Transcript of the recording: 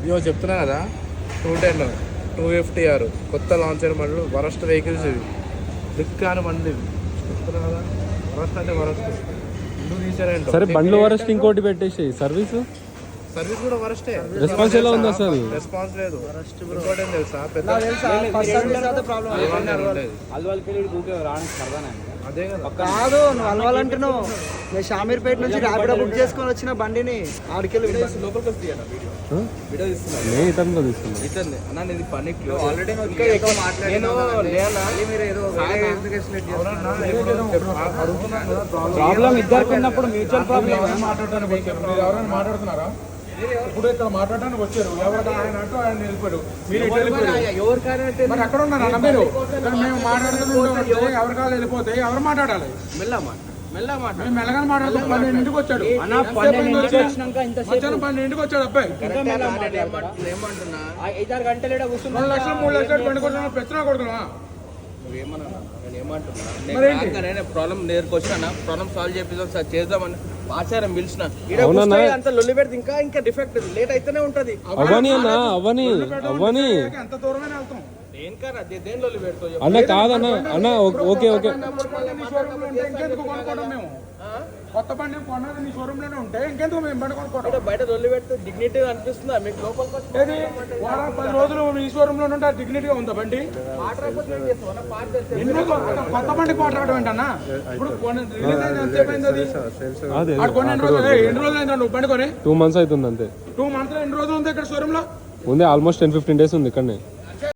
ఇవో చెప్తున్నా కదా 210 250R కొత్త లాంచ్ అయిన బండ్లు వరస్ట్ వెహికల్స్ ఇవి దిక్కాని బండి ఇవి చెప్తున్నా కదా వరస్ట్ అంటే వరస్ట్ ఎందుకు తీసారేంటో. సరే బండ్లు వరస్ట్ ఇంకోటి పెట్టేసి సర్వీస్ కూడా వరస్టే. రెస్పాన్స్ ఎలా ఉంది అసలు? రెస్పాన్స్ లేదు. ఇంకోటి ఏం తెలుసా పెద్ద అదే కదా కాదు నువ్వు అలవాలంటున్నావు. నేను షామీర్పేట నుంచి ర్యాపిడో బుక్ చేసుకొని వచ్చిన బండిని ఆడికెళ్ళి ఇతరులతో తీసుకున్నా ప్రాబ్లం ఇద్దరికి ఉన్నప్పుడు మ్యూచువల్ ప్రాబ్లం మాట్లాడుతున్నారా? ఇప్పుడు ఇక్కడ మాట్లాడడానికి వచ్చారు, ఎవరికి ఆయన అంటూ ఆయన వెళ్ళిపోయాడు. మీరు మరి అక్కడ ఉన్నారా మీరు? ఇక్కడ మేము మాట్లాడుతుంటే ఎవరి కాళ్ళు వెళ్ళిపోతే ఎవరు మాట్లాడాలి? మేము మెల్లగానే మాట్లాడుతాం. 12ంటికి వచ్చాడు, మధ్యాహ్నం 12ంటికి వచ్చాడు అబ్బాయి. 2 లక్షలు 3 లక్షలు బండి కొడుతున్నా పెంచినా కొడుతున్నా. ప్రాబ్లం నేర్కొచ్చాను, ప్రాబ్లం సాల్వ్ చేపిస్తాం చేద్దామని ఆచారం పిలిచిన అంత లొల్లి పెడితే ఇంకా డిఫెక్ట్ లేట్ అయితేనే ఉంటది. ఎంత దూరమైన వెళ్తాం అన్న కాదన్నా అన్న ఓకే ఓకే ఇంకెందుకు కొనుక్కోవడం? మేము కొత్త బండి కొన్నది నీ షోరూమ్ లోనే ఉంటే ఇంకెందుకు మేము బండి కొనుక్కోవడం? బయట లొల్లి పెడితే డిగ్నిటీ అనిపిస్తుందా మీకు? లోపలికి 10 రోజులు ఈ షోరూమ్ లో ఉంటే డిగ్నిటీగా ఉందా బండి? కొత్త బండి కొట్టడం ఏంటన్నా? ఇప్పుడు ఎన్ని రోజులు అయిందా నువ్వు బండి కొని? 2 months అవుతుంది అంతే. 2 months లో ఎన్ని రోజులు ఉంది ఇక్కడ షోరూమ్ లో? ఉంది ఆల్మోస్ట్ 10-15 days ఉంది ఇక్కడనే.